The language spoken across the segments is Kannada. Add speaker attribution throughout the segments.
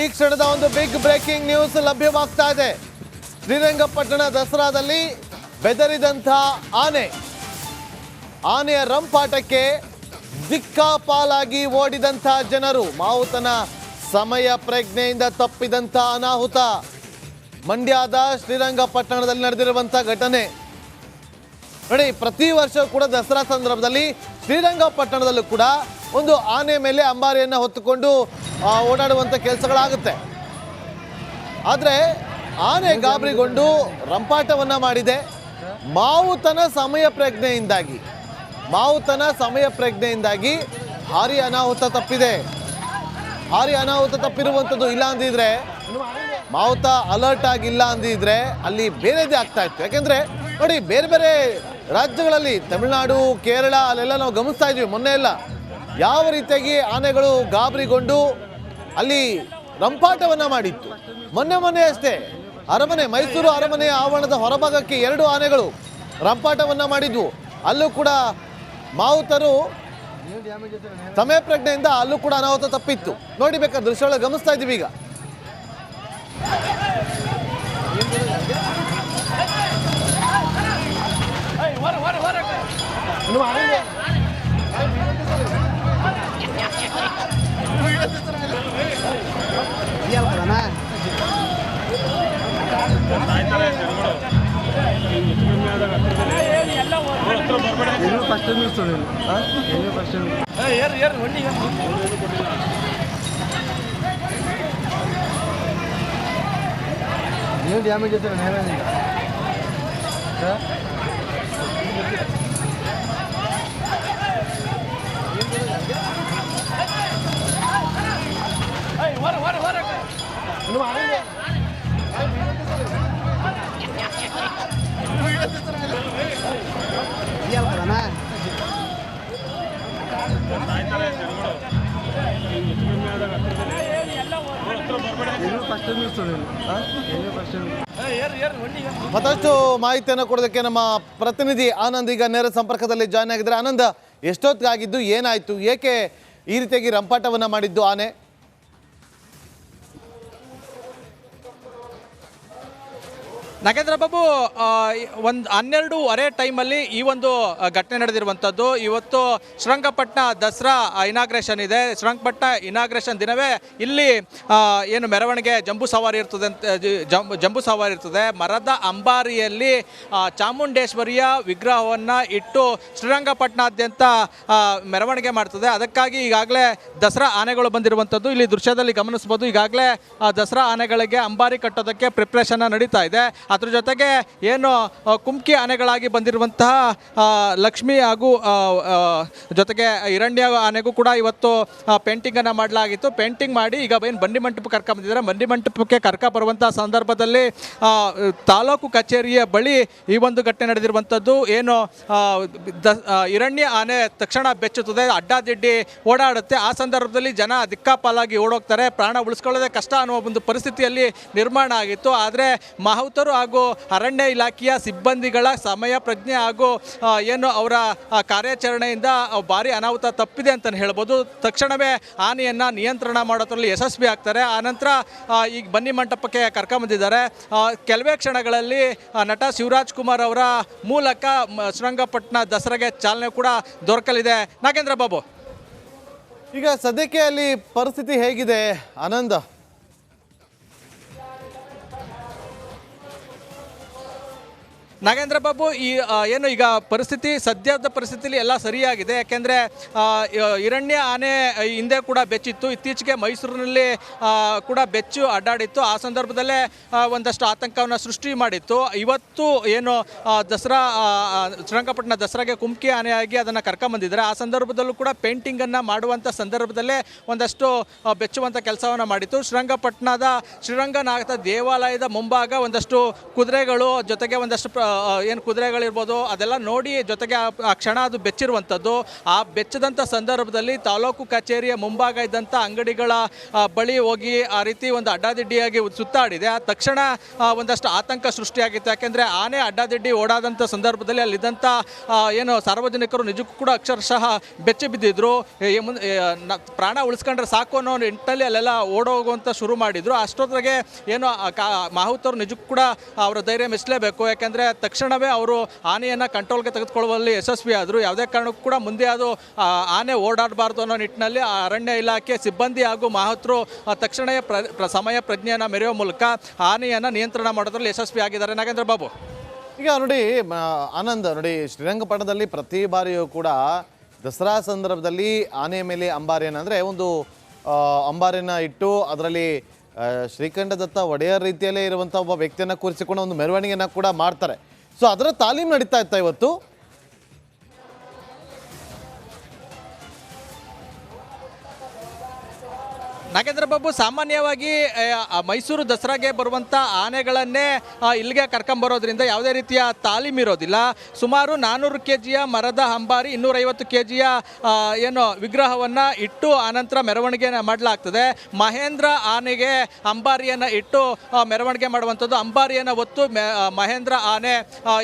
Speaker 1: ಈ ಕ್ಷಣದ ಒಂದು ಬಿಗ್ ಬ್ರೇಕಿಂಗ್ ನ್ಯೂಸ್ ಲಭ್ಯವಾಗ್ತಾ ಇದೆ. ಶ್ರೀರಂಗಪಟ್ಟಣ ದಸರಾದಲ್ಲಿ ಬೆದರಿದಂಥ ಆನೆಯ ರಂಪಾಟಕ್ಕೆ ದಿಕ್ಕಾಪಾಲಾಗಿ ಓಡಿದಂಥ ಜನರು, ಮಾವುತನ ಸಮಯ ಪ್ರಜ್ಞೆಯಿಂದ ತಪ್ಪಿದಂಥ ಅನಾಹುತ. ಮಂಡ್ಯದ ಶ್ರೀರಂಗಪಟ್ಟಣದಲ್ಲಿ ನಡೆದಿರುವಂಥ ಘಟನೆ ನೋಡಿ. ಪ್ರತಿ ವರ್ಷ ಕೂಡ ದಸರಾ ಸಂದರ್ಭದಲ್ಲಿ ಶ್ರೀರಂಗಪಟ್ಟಣದಲ್ಲೂ ಕೂಡ ಒಂದು ಆನೆ ಮೇಲೆ ಅಂಬಾರಿಯನ್ನು ಹೊತ್ತುಕೊಂಡು ಓಡಾಡುವಂಥ ಕೆಲಸಗಳಾಗುತ್ತೆ. ಆದರೆ ಆನೆ ಗಾಬರಿಗೊಂಡು ರಂಪಾಟವನ್ನು ಮಾಡಿದೆ. ಮಾವುತನ ಸಮಯ ಪ್ರಜ್ಞೆಯಿಂದಾಗಿ ಭಾರಿ ಅನಾಹುತ ತಪ್ಪಿದೆ. ಭಾರಿ ಅನಾಹುತ ತಪ್ಪಿರುವಂಥದ್ದು. ಇಲ್ಲ ಅಂದಿದ್ರೆ, ಮಾವುತ ಅಲರ್ಟ್ ಆಗಿಲ್ಲ ಅಂದಿದ್ರೆ ಅಲ್ಲಿ ಬೇರೆದೇ ಆಗ್ತಾ ಇತ್ತು. ಯಾಕೆಂದರೆ ನೋಡಿ, ಬೇರೆ ಬೇರೆ ರಾಜ್ಯಗಳಲ್ಲಿ ತಮಿಳುನಾಡು, ಕೇರಳ ಅಲ್ಲೆಲ್ಲ ನಾವು ಗಮನಿಸ್ತಾ ಇದ್ವಿ ಮೊನ್ನೆ ಎಲ್ಲ ಯಾವ ರೀತಿಯಾಗಿ ಆನೆಗಳು ಗಾಬರಿಗೊಂಡು ಅಲ್ಲಿ ರಂಪಾಟವನ್ನು ಮಾಡಿತ್ತು. ಮೊನ್ನೆ ಅಷ್ಟೇ ಮೈಸೂರು ಅರಮನೆಯ ಆವರಣದ ಹೊರಭಾಗಕ್ಕೆ 2 ಆನೆಗಳು ರಂಪಾಟವನ್ನು ಮಾಡಿದ್ವು. ಅಲ್ಲೂ ಕೂಡ ಮಾವುತರು ಸಮಯ ಪ್ರಜ್ಞೆಯಿಂದ ಅಲ್ಲೂ ಕೂಡ ಅನಾಹುತ ತಪ್ಪಿತ್ತು. ನೋಡಿ, ಬೇಕಾದ ದೃಶ್ಯಗಳ ಗಮನಿಸ್ತಾ ಇದ್ದೀವಿ ಈಗ. ಡ್ಯಾಮೇಜ್ ಮತ್ತಷ್ಟು ಮಾಹಿತಿಯನ್ನು ಕೊಡೋದಕ್ಕೆ ನಮ್ಮ ಪ್ರತಿನಿಧಿ ಆನಂದ್ ಈಗ ನೇರ ಸಂಪರ್ಕದಲ್ಲಿ ಜಾಯ್ನ್ ಆಗಿದ್ದಾರೆ. ಆನಂದ್, ಎಷ್ಟೊತ್ತಿಗಾಗಿದ್ದು, ಏನಾಯ್ತು, ಏಕೆ ಈ ರೀತಿಯಾಗಿ ರಂಪಾಟವನ್ನು ಮಾಡಿದ್ದು ಆನೆ?
Speaker 2: ನಾಗೇಂದ್ರ ಬಾಬು, ಒಂದು 12:30 ಟೈಮಲ್ಲಿ ಈ ಒಂದು ಘಟನೆ ನಡೆದಿರುವಂಥದ್ದು. ಇವತ್ತು ಶ್ರೀರಂಗಪಟ್ಟಣ ದಸರಾ ಇನಾಗ್ರೇಷನ್ ಇದೆ. ಶ್ರೀರಂಗಪಟ್ಟಣ ಇನಾಗ್ರೇಷನ್ ದಿನವೇ ಇಲ್ಲಿ ಏನು ಮೆರವಣಿಗೆ ಜಂಬೂ ಸವಾರಿ ಇರ್ತದೆ. ಮರದ ಅಂಬಾರಿಯಲ್ಲಿ ಚಾಮುಂಡೇಶ್ವರಿಯ ವಿಗ್ರಹವನ್ನು ಇಟ್ಟು ಶ್ರೀರಂಗಪಟ್ಟಣಾದ್ಯಂತ ಮೆರವಣಿಗೆ ಮಾಡ್ತದೆ. ಅದಕ್ಕಾಗಿ ಈಗಾಗಲೇ ದಸರಾ ಆನೆಗಳು ಬಂದಿರುವಂಥದ್ದು. ಇಲ್ಲಿ ದೃಶ್ಯದಲ್ಲಿ ಗಮನಿಸ್ಬೋದು. ಈಗಾಗಲೇ ದಸರಾ ಆನೆಗಳಿಗೆ ಅಂಬಾರಿ ಕಟ್ಟೋದಕ್ಕೆ ಪ್ರಿಪ್ರೇಷನ್ ನಡೀತಾ ಇದೆ. ಅದ್ರ ಜೊತೆಗೆ ಏನು ಕುಮ್ಕಿ ಆನೆಗಳಾಗಿ ಬಂದಿರುವಂತಹ ಲಕ್ಷ್ಮಿ ಹಾಗೂ ಜೊತೆಗೆ ಹಿರಣ್ಯ ಆನೆಗೂ ಕೂಡ ಇವತ್ತು ಪೇಂಟಿಂಗನ್ನು ಮಾಡಲಾಗಿತ್ತು. ಪೇಂಟಿಂಗ್ ಮಾಡಿ ಈಗ ಏನು ಬಂಡಿ ಮಂಟಪ ಕರ್ಕೊಂಬಂದಿದ್ದಾರೆ. ಬಂಡಿ ಮಂಟಪಕ್ಕೆ ಕರ್ಕೊಂಬರುವಂಥ ಸಂದರ್ಭದಲ್ಲಿ ತಾಲೂಕು ಕಚೇರಿಯ ಬಳಿ ಈ ಒಂದು ಘಟನೆ ನಡೆದಿರುವಂಥದ್ದು. ಏನು ಹಿರಣ್ಯ ಆನೆ ತಕ್ಷಣ ಬೆಚ್ಚುತ್ತದೆ, ಅಡ್ಡಾದಿಡ್ಡಿ ಓಡಾಡುತ್ತೆ. ಆ ಸಂದರ್ಭದಲ್ಲಿ ಜನ ದಿಕ್ಕಾಪಾಲಾಗಿ ಓಡೋಗ್ತಾರೆ. ಪ್ರಾಣ ಉಳಿಸ್ಕೊಳ್ಳೋದೇ ಕಷ್ಟ ಅನ್ನುವ ಒಂದು ಪರಿಸ್ಥಿತಿಯಲ್ಲಿ ನಿರ್ಮಾಣ ಆಗಿತ್ತು. ಆದರೆ ಮಾವುತರು ಹಾಗೂ ಅರಣ್ಯ ಇಲಾಖೆಯ ಸಿಬ್ಬಂದಿಗಳ ಸಮಯ ಪ್ರಜ್ಞೆ ಹಾಗೂ ಏನು ಅವರ ಕಾರ್ಯಾಚರಣೆಯಿಂದ ಭಾರಿ ಅನಾಹುತ ತಪ್ಪಿದೆ ಅಂತಲೇ ಹೇಳ್ಬೋದು. ತಕ್ಷಣವೇ ಆನೆಯನ್ನು ನಿಯಂತ್ರಣ ಮಾಡೋದ್ರಲ್ಲಿ ಯಶಸ್ವಿ ಆಗ್ತಾರೆ. ಆನಂತರ ಈಗ ಬನ್ನಿ ಮಂಟಪಕ್ಕೆ ಕರ್ಕೊಂಬಂದಿದ್ದಾರೆ. ಕೆಲವೇ ಕ್ಷಣಗಳಲ್ಲಿ ನಟ ಶಿವರಾಜ್ ಕುಮಾರ್ ಅವರ ಮೂಲಕ ಶ್ರೀರಂಗಪಟ್ಟಣ ದಸರಾಗೆ ಚಾಲನೆ ಕೂಡ ದೊರಕಲಿದೆ. ನಾಗೇಂದ್ರ ಬಾಬು,
Speaker 1: ಈಗ ಸದ್ಯಕ್ಕೆ ಅಲ್ಲಿ ಪರಿಸ್ಥಿತಿ ಹೇಗಿದೆ ಆನಂದ್?
Speaker 2: ನಾಗೇಂದ್ರ ಬಾಬು, ಈ ಏನು ಈಗ ಸದ್ಯದ ಪರಿಸ್ಥಿತಿಯಲ್ಲಿ ಎಲ್ಲ ಸರಿಯಾಗಿದೆ. ಯಾಕೆಂದರೆ ಹಿರಣ್ಯ ಆನೆ ಹಿಂದೆ ಕೂಡ ಬೆಚ್ಚಿತ್ತು. ಇತ್ತೀಚೆಗೆ ಮೈಸೂರಿನಲ್ಲಿ ಕೂಡ ಬೆಚ್ಚು ಅಡ್ಡಾಡಿತ್ತು. ಆ ಸಂದರ್ಭದಲ್ಲೇ ಒಂದಷ್ಟು ಆತಂಕವನ್ನು ಸೃಷ್ಟಿ ಮಾಡಿತ್ತು. ಇವತ್ತು ಏನು ದಸರಾ ಶ್ರೀರಂಗಪಟ್ಟಣ ದಸರಾಗೆ ಕುಮ್ಕಿ ಆನೆಯಾಗಿ ಅದನ್ನು ಕರ್ಕೊಂಬಂದಿದ್ದಾರೆ. ಆ ಸಂದರ್ಭದಲ್ಲೂ ಕೂಡ ಪೇಂಟಿಂಗನ್ನು ಮಾಡುವಂಥ ಸಂದರ್ಭದಲ್ಲೇ ಒಂದಷ್ಟು ಬೆಚ್ಚುವಂಥ ಕೆಲಸವನ್ನು ಮಾಡಿತ್ತು. ಶ್ರೀರಂಗಪಟ್ಟಣದ ಶ್ರೀರಂಗನಾಥ ದೇವಾಲಯದ ಮುಂಭಾಗ ಒಂದಷ್ಟು ಕುದುರೆಗಳು ಜೊತೆಗೆ ಒಂದಷ್ಟು ಏನು ಕುದುರೆಗಳಿರ್ಬೋದು ಅದೆಲ್ಲ ನೋಡಿ ಜೊತೆಗೆ ಆ ಕ್ಷಣ ಅದು ಬೆಚ್ಚಿರುವಂಥದ್ದು. ಆ ಬೆಚ್ಚದಂಥ ಸಂದರ್ಭದಲ್ಲಿ ತಾಲೂಕು ಕಚೇರಿಯ ಮುಂಭಾಗ ಇದ್ದಂಥ ಅಂಗಡಿಗಳ ಬಳಿ ಹೋಗಿ ಆ ರೀತಿ ಒಂದು ಅಡ್ಡಾದಿಡ್ಡಿಯಾಗಿ ಸುತ್ತಾಡಿದೆ. ಆ ತಕ್ಷಣ ಒಂದಷ್ಟು ಆತಂಕ ಸೃಷ್ಟಿಯಾಗಿತ್ತು. ಯಾಕೆಂದರೆ ಆನೆ ಅಡ್ಡಾದಿಡ್ಡಿ ಓಡಾದಂಥ ಸಂದರ್ಭದಲ್ಲಿ ಅಲ್ಲಿದ್ದಂಥ ಏನು ಸಾರ್ವಜನಿಕರು ನಿಜಕ್ಕೂ ಕೂಡ ಅಕ್ಷರಶಃ ಬೆಚ್ಚಿ ಬಿದ್ದಿದ್ರು. ಪ್ರಾಣ ಉಳಿಸ್ಕೊಂಡ್ರೆ ಸಾಕು ಅನ್ನೋ ನಿಟ್ಟಿನಲ್ಲಿ ಅಲ್ಲೆಲ್ಲ ಓಡೋಗುವಂಥ ಶುರು ಮಾಡಿದ್ರು. ಅಷ್ಟೊತ್ತಿಗೆ ಏನು ಮಾಹುತರು ನಿಜಕ್ಕೂ ಕೂಡ ಅವರ ಧೈರ್ಯ ಮೆಚ್ಚಲೇಬೇಕು. ಯಾಕೆಂದರೆ ತಕ್ಷಣವೇ ಅವರು ಆನೆಯನ್ನು ಕಂಟ್ರೋಲ್ಗೆ ತೆಗೆದುಕೊಳ್ಳುವಲ್ಲಿ ಯಶಸ್ವಿ ಆದರು. ಯಾವುದೇ ಕಾರಣಕ್ಕೂ ಕೂಡ ಮುಂದೆ ಅದು ಆನೆ ಓಡಾಡಬಾರ್ದು ಅನ್ನೋ ನಿಟ್ಟಿನಲ್ಲಿ ಅರಣ್ಯ ಇಲಾಖೆ ಸಿಬ್ಬಂದಿ ಹಾಗೂ ಮಾಹುತರು ತಕ್ಷಣ ಸಮಯ ಪ್ರಜ್ಞೆಯನ್ನು ಮೆರೆಯುವ ಮೂಲಕ ಆನೆಯನ್ನು ನಿಯಂತ್ರಣ ಮಾಡೋದ್ರಲ್ಲಿ ಯಶಸ್ವಿ ಆಗಿದ್ದಾರೆ. ನಾಗೇಂದ್ರ ಬಾಬು,
Speaker 1: ಈಗ ನೋಡಿ ಆನಂದ್, ನೋಡಿ ಶ್ರೀರಂಗಪಟ್ಟಣದಲ್ಲಿ ಪ್ರತಿ ಬಾರಿಯೂ ಕೂಡ ದಸರಾ ಸಂದರ್ಭದಲ್ಲಿ ಆನೆ ಮೇಲೆ ಅಂಬಾರಿಯನ್ನು ಅಂದರೆ ಒಂದು ಅಂಬಾರಿನ ಇಟ್ಟು ಅದರಲ್ಲಿ ಶ್ರೀಕಂಠದತ್ತ ಒಡೆಯರ್ ರೀತಿಯಲ್ಲೇ ಇರುವಂಥ ಒಬ್ಬ ವ್ಯಕ್ತಿಯನ್ನು ಕೂರಿಸಿಕೊಂಡು ಒಂದು ಮೆರವಣಿಗೆಯನ್ನು ಕೂಡ ಮಾಡ್ತಾರೆ. ಸೊ ಅದರ ತಾಲೀಮು ನಡೀತಾ ಇತ್ತ ಇವತ್ತು.
Speaker 2: ನಾಗೇಂದ್ರ ಬಾಬು, ಸಾಮಾನ್ಯವಾಗಿ ಮೈಸೂರು ದಸರಾಗೆ ಬರುವಂಥ ಆನೆಗಳನ್ನೇ ಇಲ್ಲಿಗೆ ಕರ್ಕೊಂಬರೋದ್ರಿಂದ ಯಾವುದೇ ರೀತಿಯ ತಾಲೀಮ್ ಇರೋದಿಲ್ಲ. ಸುಮಾರು 400 kg ಮರದ ಅಂಬಾರಿ, 250 kg ಏನು ವಿಗ್ರಹವನ್ನು ಇಟ್ಟು ಆನಂತರ ಮೆರವಣಿಗೆ ಮಾಡಲಾಗ್ತದೆ. ಮಹೇಂದ್ರ ಆನೆಗೆ ಅಂಬಾರಿಯನ್ನು ಇಟ್ಟು ಮೆರವಣಿಗೆ ಮಾಡುವಂಥದ್ದು, ಅಂಬಾರಿಯನ್ನು ಹೊತ್ತು ಮಹೇಂದ್ರ ಆನೆ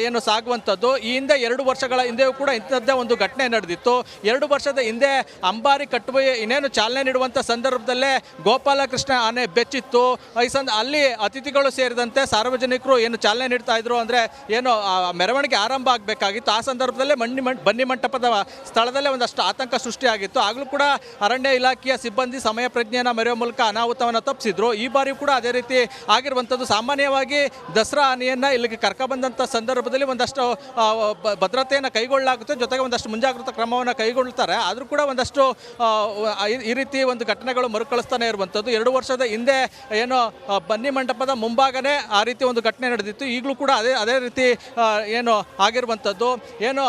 Speaker 2: ಏನು ಸಾಗುವಂಥದ್ದು. ಈ ಹಿಂದೆ 2 ವರ್ಷಗಳ ಹಿಂದೆಯೂ ಕೂಡ ಇಂಥದ್ದೇ ಒಂದು ಘಟನೆ ನಡೆದಿತ್ತು. 2 ವರ್ಷದ ಹಿಂದೆ ಅಂಬಾರಿ ಕಟ್ಟುವ ಇನ್ನೇನು ಚಾಲನೆ ನೀಡುವಂಥ ಸಂದರ್ಭದಲ್ಲೇ ಗೋಪಾಲಕೃಷ್ಣ ಆನೆ ಬೆಚ್ಚಿತ್ತು. ಅಲ್ಲಿ ಅತಿಥಿಗಳು ಸೇರಿದಂತೆ ಸಾರ್ವಜನಿಕರು ಏನು ಚಾಲನೆ ನೀಡ್ತಾ ಇದ್ರು, ಅಂದರೆ ಏನು ಮೆರವಣಿಗೆ ಆರಂಭ ಆಗಬೇಕಾಗಿತ್ತು. ಆ ಸಂದರ್ಭದಲ್ಲೇ ಬನ್ನಿ ಮಂಟಪದ ಸ್ಥಳದಲ್ಲೇ ಒಂದಷ್ಟು ಆತಂಕ ಸೃಷ್ಟಿಯಾಗಿತ್ತು. ಆಗಲೂ ಕೂಡ ಅರಣ್ಯ ಇಲಾಖೆಯ ಸಿಬ್ಬಂದಿ ಸಮಯ ಪ್ರಜ್ಞೆಯನ್ನು ಮೆರೆಯುವ ಮೂಲಕ ಅನಾಹುತವನ್ನು ತಪ್ಪಿಸಿದ್ರು. ಈ ಬಾರಿ ಕೂಡ ಅದೇ ರೀತಿ ಆಗಿರುವಂಥದ್ದು. ಸಾಮಾನ್ಯವಾಗಿ ದಸರಾ ಆನೆಯನ್ನು ಇಲ್ಲಿಗೆ ಕರ್ಕೊಬಂದಂಥ ಸಂದರ್ಭದಲ್ಲಿ ಒಂದಷ್ಟು ಭದ್ರತೆಯನ್ನು ಕೈಗೊಳ್ಳಲಾಗುತ್ತೆ, ಜೊತೆಗೆ ಒಂದಷ್ಟು ಮುಂಜಾಗ್ರತಾ ಕ್ರಮವನ್ನು ಕೈಗೊಳ್ತಾರೆ. ಆದರೂ ಕೂಡ ಒಂದಷ್ಟು ಈ ರೀತಿ ಒಂದು ಘಟನೆಗಳು ಮರುಕಳಿಸ್ತಾನೆ ಇರುವಂಥದ್ದು. 2 ವರ್ಷದ ಹಿಂದೆ ಏನು ಬನ್ನಿ ಮಂಟಪದ ಮುಂಭಾಗನೇ ಆ ರೀತಿ ಒಂದು ಘಟನೆ ನಡೆದಿತ್ತು. ಈಗಲೂ ಕೂಡ ಅದೇ ರೀತಿ ಏನು ಆಗಿರುವಂಥದ್ದು. ಏನು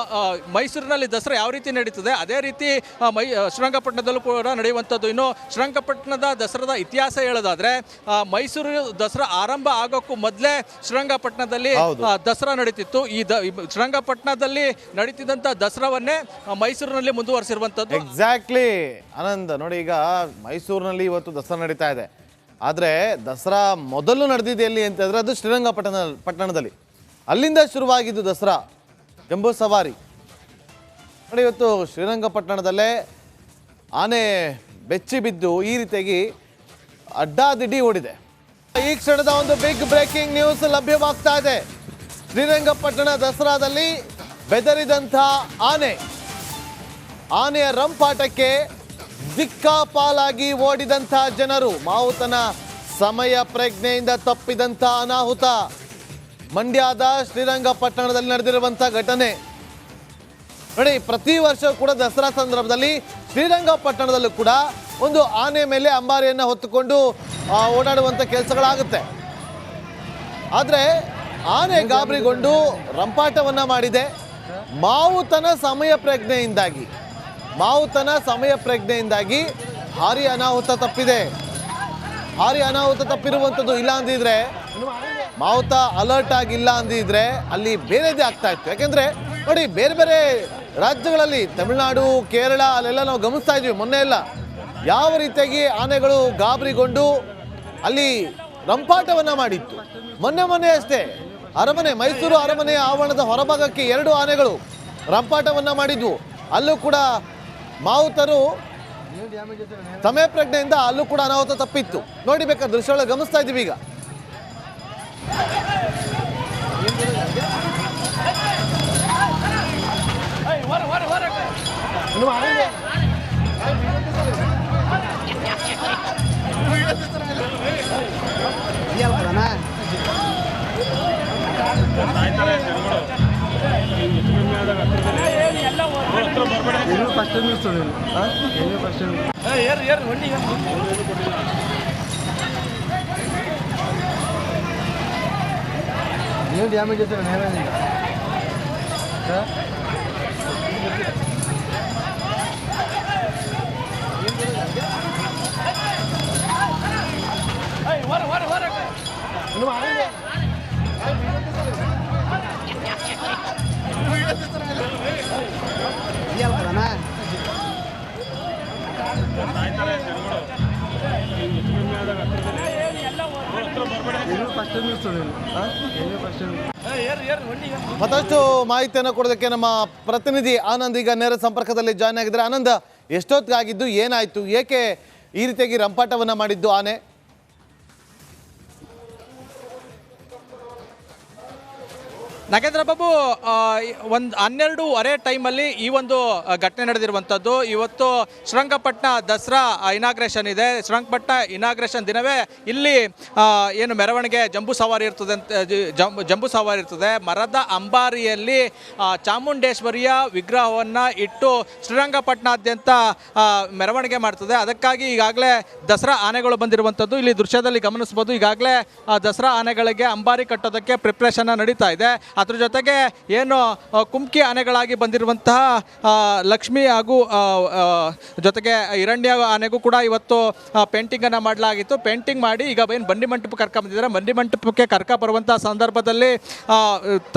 Speaker 2: ಮೈಸೂರಿನಲ್ಲಿ ದಸರಾ ಯಾವ ರೀತಿ ನಡೀತದೆ ಅದೇ ರೀತಿ ಶ್ರೀರಂಗಪಟ್ಟಣದಲ್ಲೂ ಕೂಡ ನಡೆಯುವಂಥದ್ದು. ಇನ್ನು ಶ್ರೀರಂಗಪಟ್ಟಣದ ದಸರಾದ ಇತಿಹಾಸ ಹೇಳೋದಾದ್ರೆ, ಮೈಸೂರು ದಸರಾ ಆರಂಭ ಆಗೋಕ್ಕೂ ಮೊದಲೇ ಶ್ರೀರಂಗಪಟ್ಟಣದಲ್ಲಿ ದಸರಾ ನಡೀತಿತ್ತು. ಈ ಶ್ರೀರಂಗಪಟ್ಟಣದಲ್ಲಿ ನಡೀತಿದ್ದಂಥ ದಸರಾವನ್ನೇ ಮೈಸೂರಿನಲ್ಲಿ ಮುಂದುವರಿಸಿರುವಂಥದ್ದು.
Speaker 1: ಎಕ್ಸಾಕ್ಟ್ಲಿ ಆನಂದ್, ನೋಡಿ ಈಗ ಮೈಸೂರಿನಲ್ಲಿ ಇವತ್ತು ದಸರಾ ನಡೀತಾ ಇದೆ. ಆದರೆ ದಸರಾ ಮೊದಲು ನಡೆದಿದೆ ಎಲ್ಲಿ ಅಂತಂದರೆ ಅದು ಶ್ರೀರಂಗಪಟ್ಟಣದಲ್ಲಿ. ಅಲ್ಲಿಂದ ಶುರುವಾಗಿದ್ದು ದಸರಾ ಜಂಬೂ ಸವಾರಿ. ನೋಡಿ ಇವತ್ತು ಶ್ರೀರಂಗಪಟ್ಟಣದಲ್ಲೇ ಆನೆ ಬೆಚ್ಚಿ ಬಿದ್ದು ಈ ರೀತಿಯಾಗಿ ಅಡ್ಡಾದಿಡ್ಡಿ ಓಡಿದೆ. ಈ ಕ್ಷಣದ ಒಂದು ಬಿಗ್ ಬ್ರೇಕಿಂಗ್ ನ್ಯೂಸ್ ಲಭ್ಯವಾಗ್ತಾ ಇದೆ. ಶ್ರೀರಂಗಪಟ್ಟಣ ದಸರಾದಲ್ಲಿ ಬೆದರಿದಂಥ ಆನೆಯ ರಂಪಾಟಕ್ಕೆ ದಿಕ್ಕಾಪಾಲಾಗಿ ಓಡಿದಂಥ ಜನರು, ಮಾವುತನ ಸಮಯ ಪ್ರಜ್ಞೆಯಿಂದ ತಪ್ಪಿದಂಥ ಅನಾಹುತ. ಮಂಡ್ಯದ ಶ್ರೀರಂಗಪಟ್ಟಣದಲ್ಲಿ ನಡೆದಿರುವಂಥ ಘಟನೆ ನೋಡಿ. ಪ್ರತಿ ವರ್ಷ ಕೂಡ ದಸರಾ ಸಂದರ್ಭದಲ್ಲಿ ಶ್ರೀರಂಗಪಟ್ಟಣದಲ್ಲೂ ಕೂಡ ಒಂದು ಆನೆ ಮೇಲೆ ಅಂಬಾರಿಯನ್ನು ಹೊತ್ತುಕೊಂಡು ಓಡಾಡುವಂಥ ಕೆಲಸಗಳಾಗುತ್ತೆ. ಆದರೆ ಆನೆ ಗಾಬರಿಗೊಂಡು ರಂಪಾಟವನ್ನು ಮಾಡಿದೆ. ಮಾವುತನ ಸಮಯ ಪ್ರಜ್ಞೆಯಿಂದಾಗಿ ಭಾರಿ ಅನಾಹುತ ತಪ್ಪಿದೆ. ಭಾರಿ ಅನಾಹುತ ತಪ್ಪಿರುವಂಥದ್ದು. ಇಲ್ಲ ಅಂದಿದ್ರೆ, ಮಾವುತ ಅಲರ್ಟ್ ಆಗಿಲ್ಲ ಅಂದಿದ್ರೆ ಅಲ್ಲಿ ಬೇರೆದೇ ಆಗ್ತಾ ಇತ್ತು. ಯಾಕೆಂದರೆ ನೋಡಿ, ಬೇರೆ ಬೇರೆ ರಾಜ್ಯಗಳಲ್ಲಿ ತಮಿಳುನಾಡು, ಕೇರಳ ಅಲ್ಲೆಲ್ಲ ನಾವು ಗಮನಿಸ್ತಾ ಇದ್ವಿ ಮೊನ್ನೆ ಎಲ್ಲ ಯಾವ ರೀತಿಯಾಗಿ ಆನೆಗಳು ಗಾಬರಿಗೊಂಡು ಅಲ್ಲಿ ರಂಪಾಟವನ್ನು ಮಾಡಿತ್ತು. ಮೊನ್ನೆ ಅಷ್ಟೇ ಮೈಸೂರು ಅರಮನೆಯ ಆವರಣದ ಹೊರಭಾಗಕ್ಕೆ 2 ಆನೆಗಳು ರಂಪಾಟವನ್ನು ಮಾಡಿದ್ವು. ಅಲ್ಲೂ ಕೂಡ ಮಾವುತರು ಸಮಯ ಪ್ರಜ್ಞೆಯಿಂದ ಅಲ್ಲೂ ಕೂಡ ಅನಾಹುತ ತಪ್ಪಿತ್ತು. ನೋಡಿ, ಬೇಕಾದ ದೃಶ್ಯಗಳು ಗಮನಿಸ್ತಾ ಇದ್ದೀವಿ ಈಗ.
Speaker 3: ನೀವು ಡ್ಯಾಮೇಜ್ ಇರ್ತೀರ ನೇರದಿಂದ ಎಲ್ಲಿ ಫಸ್ಟ್ ನಿಲ್ಸೋದು ಎಲ್ಲಿ ಫಸ್ಟ್
Speaker 1: ಮತ್ತಷ್ಟು ಮಾಹಿತಿಯನ್ನು ಕೊಡೋದಕ್ಕೆ ನಮ್ಮ ಪ್ರತಿನಿಧಿ ಆನಂದ್ ಈಗ ನೇರ ಸಂಪರ್ಕದಲ್ಲಿ ಜಾಯ್ನ್ ಆಗಿದ್ದಾರೆ. ಆನಂದ್, ಎಷ್ಟೊತ್ತಿಗಾಗಿದ್ದು, ಏನಾಯ್ತು, ಏಕೆ ಈ ರೀತಿಯಾಗಿ ರಂಪಾಟವನ್ನ ಮಾಡಿದ್ದು ಆನೆ?
Speaker 2: ನಾಗೇಂದ್ರ ಬಾಬು, ಒಂದು 12:30 ಟೈಮಲ್ಲಿ ಈ ಒಂದು ಘಟನೆ ನಡೆದಿರುವಂಥದ್ದು. ಇವತ್ತು ಶ್ರೀರಂಗಪಟ್ಟಣ ದಸರಾ ಇನಾಗ್ರೇಷನ್ ಇದೆ. ಶ್ರೀರಂಗಪಟ್ಟಣ ಇನಾಗ್ರೇಷನ್ ದಿನವೇ ಇಲ್ಲಿ ಏನು ಮೆರವಣಿಗೆ ಜಂಬೂ ಸವಾರಿ ಇರ್ತದೆ ಜಂಬೂ ಸವಾರಿ ಇರ್ತದೆ. ಮರದ ಅಂಬಾರಿಯಲ್ಲಿ ಚಾಮುಂಡೇಶ್ವರಿಯ ವಿಗ್ರಹವನ್ನು ಇಟ್ಟು ಶ್ರೀರಂಗಪಟ್ಟಣಾದ್ಯಂತ ಮೆರವಣಿಗೆ ಮಾಡ್ತದೆ. ಅದಕ್ಕಾಗಿ ಈಗಾಗಲೇ ದಸರಾ ಆನೆಗಳು ಬಂದಿರುವಂಥದ್ದು ಇಲ್ಲಿ ದೃಶ್ಯದಲ್ಲಿ ಗಮನಿಸ್ಬೋದು. ಈಗಾಗಲೇ ದಸರಾ ಆನೆಗಳಿಗೆ ಅಂಬಾರಿ ಕಟ್ಟೋದಕ್ಕೆ ಪ್ರಿಪ್ರೇಷನ್ ನಡೀತಾ ಇದೆ. ಅದ್ರ ಜೊತೆಗೆ ಏನು ಕುಮ್ಕಿ ಆನೆಗಳಾಗಿ ಬಂದಿರುವಂತಹ ಲಕ್ಷ್ಮಿ ಹಾಗೂ ಜೊತೆಗೆ ಹಿರಣ್ಯ ಆನೆಗೂ ಕೂಡ ಇವತ್ತು ಪೇಂಟಿಂಗನ್ನು ಮಾಡಲಾಗಿತ್ತು. ಪೇಂಟಿಂಗ್ ಮಾಡಿ ಈಗ ಏನು ಬಂಡಿ ಮಂಟಪ ಕರ್ಕೊಂಬಂದಿದ್ದಾರೆ. ಬಂಡಿ ಮಂಟಪಕ್ಕೆ ಕರ್ಕೊಂಬರುವಂಥ ಸಂದರ್ಭದಲ್ಲಿ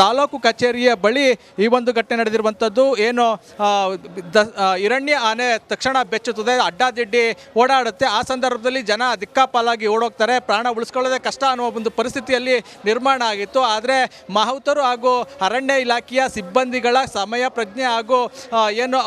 Speaker 2: ತಾಲೂಕು ಕಚೇರಿಯ ಬಳಿ ಈ ಒಂದು ಘಟನೆ ನಡೆದಿರುವಂಥದ್ದು. ಏನು ಹಿರಣ್ಯ ಆನೆ ತಕ್ಷಣ ಬೆಚ್ಚುತ್ತದೆ, ಅಡ್ಡಾದಿಡ್ಡಿ ಓಡಾಡುತ್ತೆ. ಆ ಸಂದರ್ಭದಲ್ಲಿ ಜನ ದಿಕ್ಕಾಪಾಲಾಗಿ ಓಡೋಗ್ತಾರೆ, ಪ್ರಾಣ ಉಳಿಸ್ಕೊಳ್ಳೋದೇ ಕಷ್ಟ ಅನ್ನುವ ಒಂದು ಪರಿಸ್ಥಿತಿಯಲ್ಲಿ ನಿರ್ಮಾಣ ಆಗಿತ್ತು. ಆದರೆ ಮಾಹುತರು ಹಾಗೂ ಅರಣ್ಯ ಇಲಾಖೆಯ ಸಿಬ್ಬಂದಿಗಳ ಸಮಯ ಪ್ರಜ್ಞೆ ಹಾಗೂ ಏನು